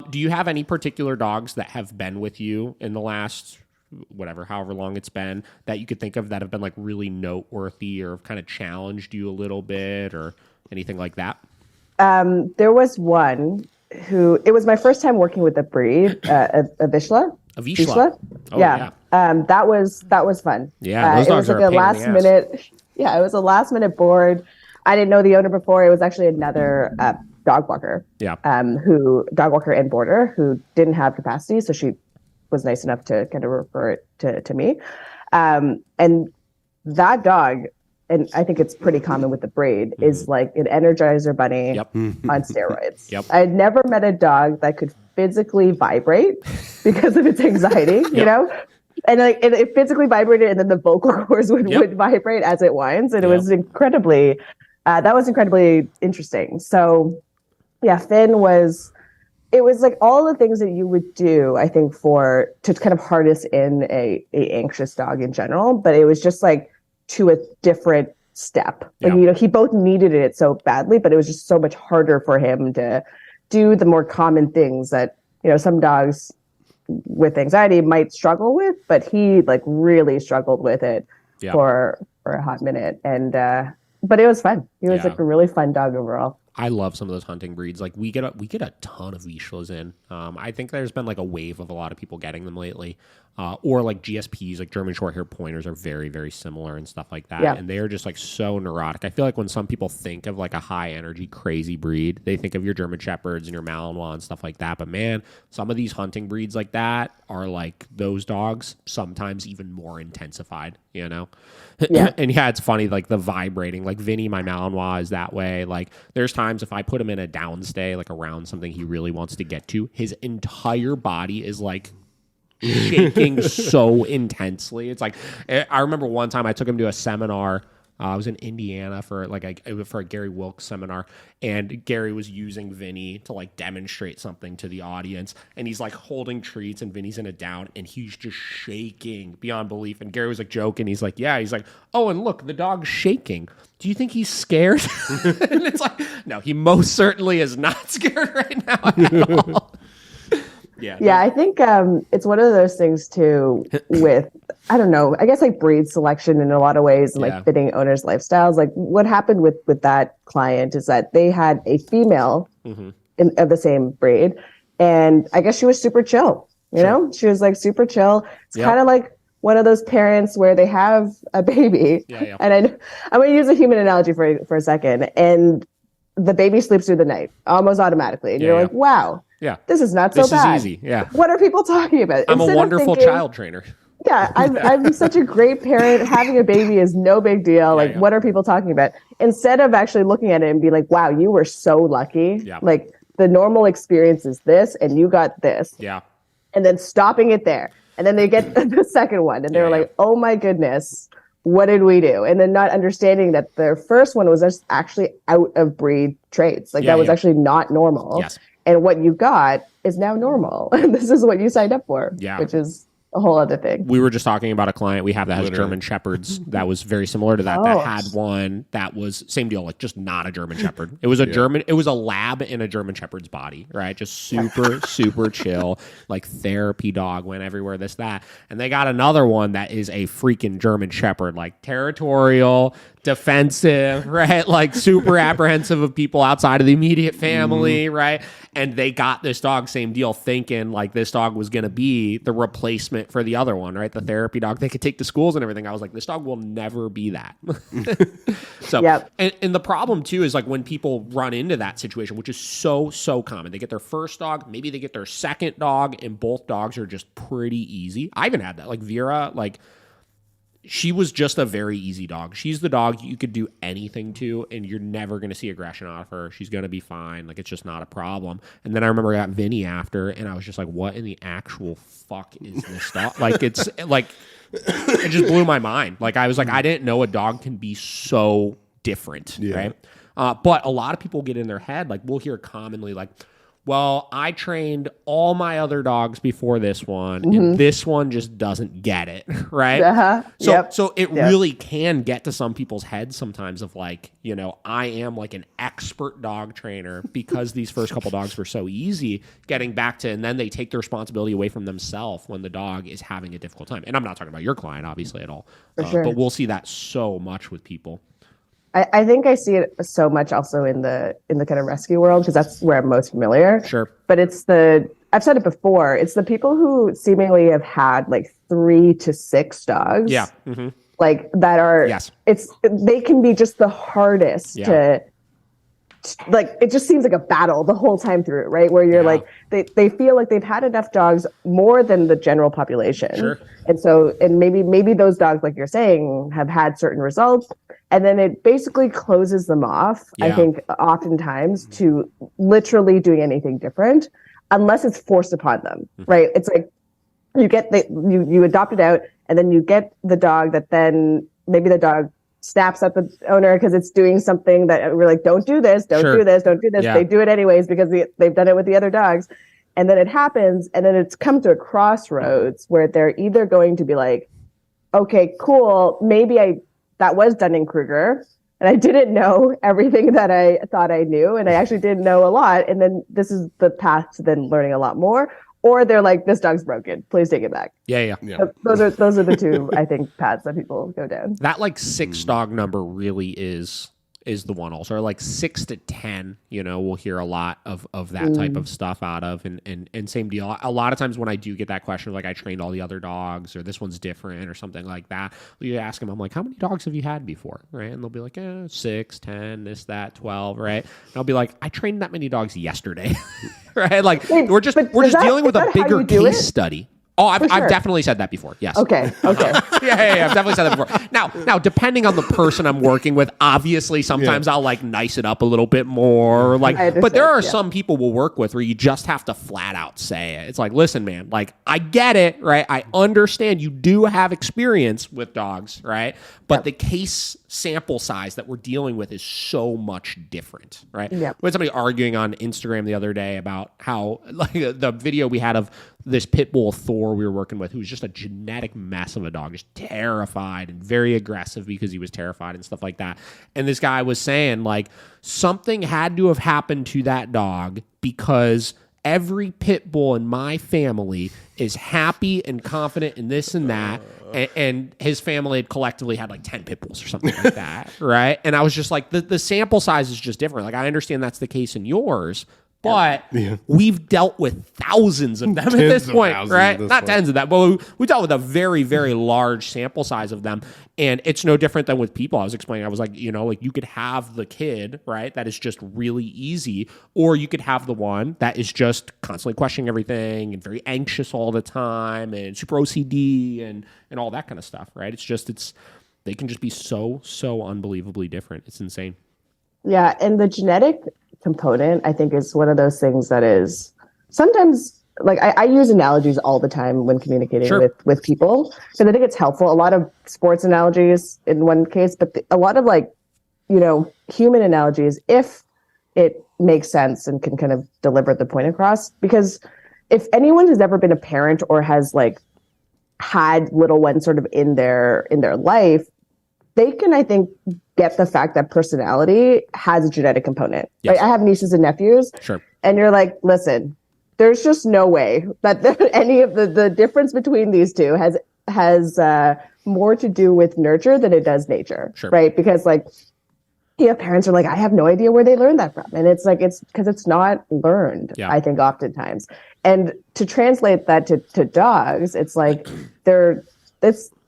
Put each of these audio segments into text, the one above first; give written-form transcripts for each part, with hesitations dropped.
Do you have any particular dogs that have been with you in the last, however long it's been, that you could think of that have been like really noteworthy or have kind of challenged you a little bit or anything like that? There was one who, it was my first time working with a breed, a Vizsla. A Vizsla? Oh, yeah. That was fun. Yeah, those dogs it was like are a a last minute. Yeah, it was a last minute board. I didn't know the owner before. It was actually another dog walker. Yeah. Dog walker and boarder who didn't have capacity, so she was nice enough to kind of refer it to me. And that dog, and I think it's pretty common with the breed, is like an Energizer bunny on steroids. Yep. I had never met a dog that could physically vibrate because of its anxiety, you know? And like it physically vibrated, and then the vocal cords would vibrate as it whines. And it was incredibly, that was incredibly interesting. So yeah, Finn it was like all the things that you would do, I think, to kind of harness in a anxious dog in general, but it was just like to a different step. Like, you know, he both needed it so badly, but it was just so much harder for him to do the more common things that, you know, some dogs with anxiety might struggle with, but he like really struggled with it for a hot minute. And, but it was fun. He was like a really fun dog overall. I love some of those hunting breeds. Like we get a ton of Vizslas in. I think there's been like a wave of a lot of people getting them lately. Or like GSPs, like German short hair pointers, are very, very similar and stuff like that. Yeah. And they are just like so neurotic. I feel like when some people think of like a high energy, crazy breed, they think of your German Shepherds and your Malinois and stuff like that. But man, some of these hunting breeds like that are like those dogs, sometimes even more intensified, you know? Yeah. And yeah, it's funny, like the vibrating, like Vinny, my Malinois, is that way. Like there's times if I put him in a downstay, like around something he really wants to get to, his entire body is like shaking so intensely. It's like, I remember one time I took him to a seminar. I was in Indiana for a Gary Wilkes seminar, and Gary was using Vinny to like demonstrate something to the audience, and he's like holding treats, and Vinny's in a down, and he's just shaking beyond belief. And Gary was like joking. He's like, yeah. He's like, oh, and look, the dog's shaking. Do you think he's scared? And it's like, no, he most certainly is not scared right now at all. Yeah, I think it's one of those things too with, I don't know, I guess like breed selection in a lot of ways and like fitting owners' lifestyles. Like what happened with that client is that they had a female of the same breed, and I guess she was super chill. You know, she was like super chill. It's kind of like one of those parents where they have a baby, and I'm going to use a human analogy for a second, and the baby sleeps through the night almost automatically, and you're like, wow. Yeah, this is not so bad. This is easy. Yeah. What are people talking about? I'm a wonderful child trainer. Yeah, I'm such a great parent. Having a baby is no big deal. Like, what are people talking about? Instead of actually looking at it and be like, wow, you were so lucky. Yeah. Like, the normal experience is this, and you got this. Yeah. And then stopping it there. And then they get the second one, and they're like, oh my goodness, what did we do? And then not understanding that their first one was just actually out of breed traits. Like, that was actually not normal. Yes. And what you got is now normal. This is what you signed up for, which is a whole other thing. We were just talking about a client we have that has German Shepherds that was very similar to that. That had one that was same deal, like just not a German Shepherd. It was a it was a lab in a German Shepherd's body, right? Just super, super chill, like therapy dog, went everywhere, this, that. And they got another one that is a freaking German Shepherd, like territorial, defensive, right? Like super apprehensive of people outside of the immediate family, right? And they got this dog, same deal, thinking like this dog was going to be the replacement for the other one, right? The therapy dog they could take to schools and everything. I was like, this dog will never be that. So, and the problem too is like when people run into that situation, which is so common. They get their first dog, maybe they get their second dog, and both dogs are just pretty easy. I even had that. Like Vera, like she was just a very easy dog. She's the dog you could do anything to, and you're never going to see aggression out of her. She's going to be fine. Like, it's just not a problem. And then I remember I got Vinny after, and I was just like, what in the actual fuck is this dog? Like, it's like, it just blew my mind. Like, I was like, I didn't know a dog can be so different, right? But a lot of people get in their head, like, we'll hear commonly, like, well, I trained all my other dogs before this one, and this one just doesn't get it, right? So it really can get to some people's heads sometimes of like, you know, I am like an expert dog trainer because these first couple dogs were so easy getting back to, and then they take the responsibility away from themselves when the dog is having a difficult time. And I'm not talking about your client, obviously, at all. Sure. But we'll see that so much with people. I think I see it so much also in the kind of rescue world because that's where I'm most familiar. Sure. But I've said it before, it's the people who seemingly have had like 3 to 6 dogs. Yeah. Like that are, they can be just the hardest to, like, it just seems like a battle the whole time through, right? Where you're like, they feel like they've had enough dogs more than the general population. Sure. And so, and maybe those dogs, like you're saying, have had certain results. And then it basically closes them off, I think, oftentimes to literally doing anything different, unless it's forced upon them, right? It's like you adopt it out, and then you get the dog that then maybe the dog snaps at the owner because it's doing something that we're like, don't do this, don't do this, don't do this. Yeah. They do it anyways because they've done it with the other dogs. And then it happens, and then it's come to a crossroads where they're either going to be like, okay, cool, maybe that was Dunning-Kruger, and I didn't know everything that I thought I knew, and I actually didn't know a lot, and then this is the path to then learning a lot more. Or they're like, this dog's broken, please take it back. Yeah. So those are the two, I think, paths that people go down. That like 6 dog number really is the one also. Or like 6 to 10, you know, we'll hear a lot of that type of stuff out of. And same deal. A lot of times when I do get that question, like I trained all the other dogs or this one's different or something like that, you ask them, I'm like, how many dogs have you had before? Right. And they'll be like, 6, 10, this, that, 12. Right. And I'll be like, I trained that many dogs yesterday. Right. Like we're just dealing with a bigger case study. Oh, I've definitely said that before. Yes. Okay. Yeah. I've definitely said that before. Now, depending on the person I'm working with, obviously, sometimes I'll like nice it up a little bit more. Like, but there are some people we'll work with where you just have to flat out say it. It's like, listen, man, like I get it, right? I understand you do have experience with dogs, right? But the case sample size that we're dealing with is so much different, right? We had somebody arguing on Instagram the other day about how like the video we had of this pit bull Thor we were working with, who was just a genetic mess of a dog, just terrified and very aggressive because he was terrified and stuff like that. And this guy was saying like something had to have happened to that dog because every pit bull in my family is happy and confident in this and that. And his family had collectively had like 10 pit bulls or something like that. Right. And I was just like, the sample size is just different. Like, I understand that's the case in yours, but we've dealt with thousands of them at this point, right? Not tens of them, but we dealt with a very, very large sample size of them. And it's no different than with people. I was explaining, I was like, you know, like you could have the kid, right, that is just really easy, or you could have the one that is just constantly questioning everything and very anxious all the time and super OCD and all that kind of stuff, right? They can just be so unbelievably different. It's insane. Yeah, and the genetic component, I think, is one of those things that is sometimes, like, I use analogies all the time when communicating with people, because I think it's helpful. A lot of sports analogies in one case, but a lot of, like, you know, human analogies, if it makes sense and can kind of deliver the point across. Because if anyone has ever been a parent or has, like, had little ones sort of in their life, they can, I think, get the fact that personality has a genetic component. Yes. Like, I have nieces and nephews, and you're like, listen, there's just no way that any of the difference between these two has more to do with nurture than it does nature, right? Because, like, you know, parents are like, I have no idea where they learned that from, and it's like, it's because it's not learned. I think oftentimes, and to translate that to dogs, it's like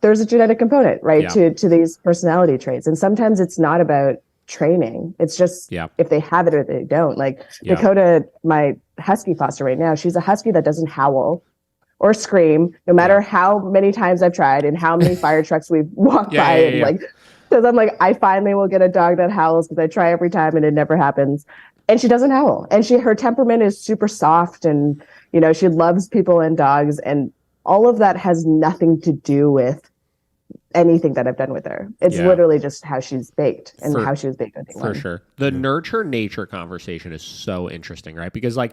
there's a genetic component, right, to these personality traits. And sometimes it's not about training. It's just if they have it or they don't. Like Dakota, my husky foster right now, she's a husky that doesn't howl or scream, no matter how many times I've tried and how many fire trucks we've walked by. And like, because I'm like, I finally will get a dog that howls, because I try every time and it never happens. And she doesn't howl. And her temperament is super soft, and, you know, she loves people and dogs, and all of that has nothing to do with anything that I've done with her. It's literally just how she's baked and how she was baked. For sure. The nurture nature conversation is so interesting, right? Because, like,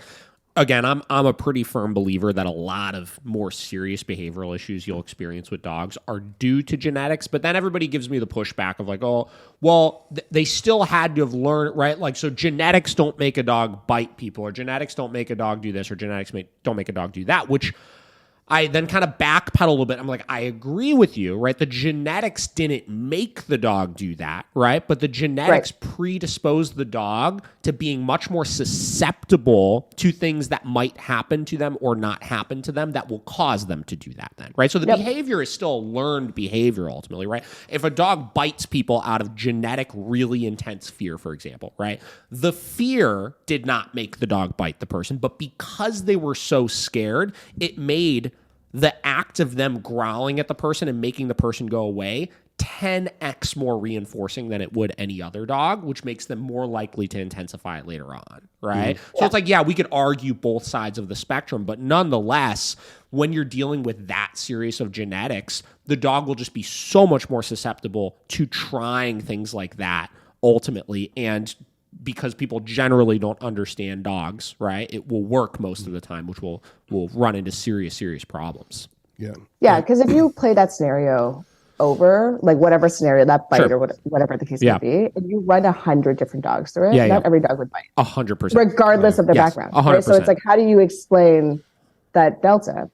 again, I'm a pretty firm believer that a lot of more serious behavioral issues you'll experience with dogs are due to genetics. But then everybody gives me the pushback of like, oh, well, they still had to have learned, right? Like, so genetics don't make a dog bite people, or genetics don't make a dog do this, or genetics don't make a dog do that, which I then kind of backpedal a little bit. I'm like, I agree with you, right? The genetics didn't make the dog do that, right? But the genetics predisposed the dog to being much more susceptible to things that might happen to them or not happen to them that will cause them to do that then, right? So the behavior is still learned behavior ultimately, right? If a dog bites people out of genetic, really intense fear, for example, right? The fear did not make the dog bite the person, but because they were so scared, it made the act of them growling at the person and making the person go away 10x more reinforcing than it would any other dog, which makes them more likely to intensify it later on, right? So it's like, yeah, we could argue both sides of the spectrum, but nonetheless, when you're dealing with that serious of genetics, the dog will just be so much more susceptible to trying things like that ultimately. And because people generally don't understand dogs, right, it will work most of the time, which will run into serious problems. Yeah, because if you play that scenario over, like whatever scenario, that bite or whatever the case may be, and you run 100 different dogs through it, not every dog would bite. 100%. Regardless of their background. 100%. Right? So it's like, how do you explain that delta?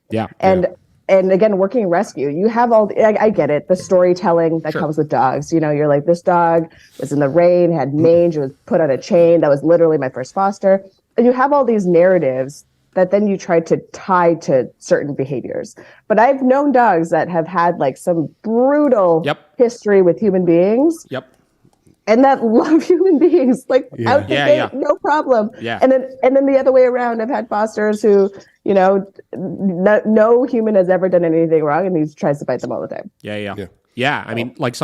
And again, working rescue, you have all, I get it, the storytelling that comes with dogs. You know, you're like, this dog was in the rain, had mange, it was put on a chain. That was literally my first foster. And you have all these narratives that then you try to tie to certain behaviors. But I've known dogs that have had like some brutal history with human beings. And that love human beings, like out the gate, no problem. And then the other way around, I've had fosters who, you know, no human has ever done anything wrong, and he tries to bite them all the time. Yeah, I mean, like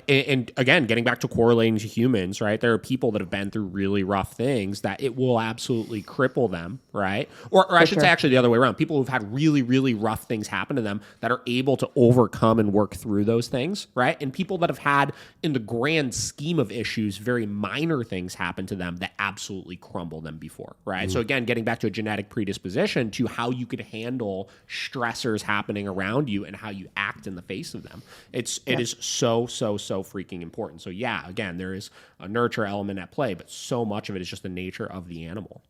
and again, getting back to correlating to humans, right? There are people that have been through really rough things that it will absolutely cripple them, right? Or I should say actually the other way around. People who've had really, really rough things happen to them that are able to overcome and work through those things, right? And people that have had, in the grand scheme of issues, very minor things happen to them that absolutely crumble them before, right? So again, getting back to a genetic predisposition to how you could handle stressors happening around you and how you act in the face of them. It is so freaking important. So yeah, again, there is a nurture element at play, but so much of it is just the nature of the animal.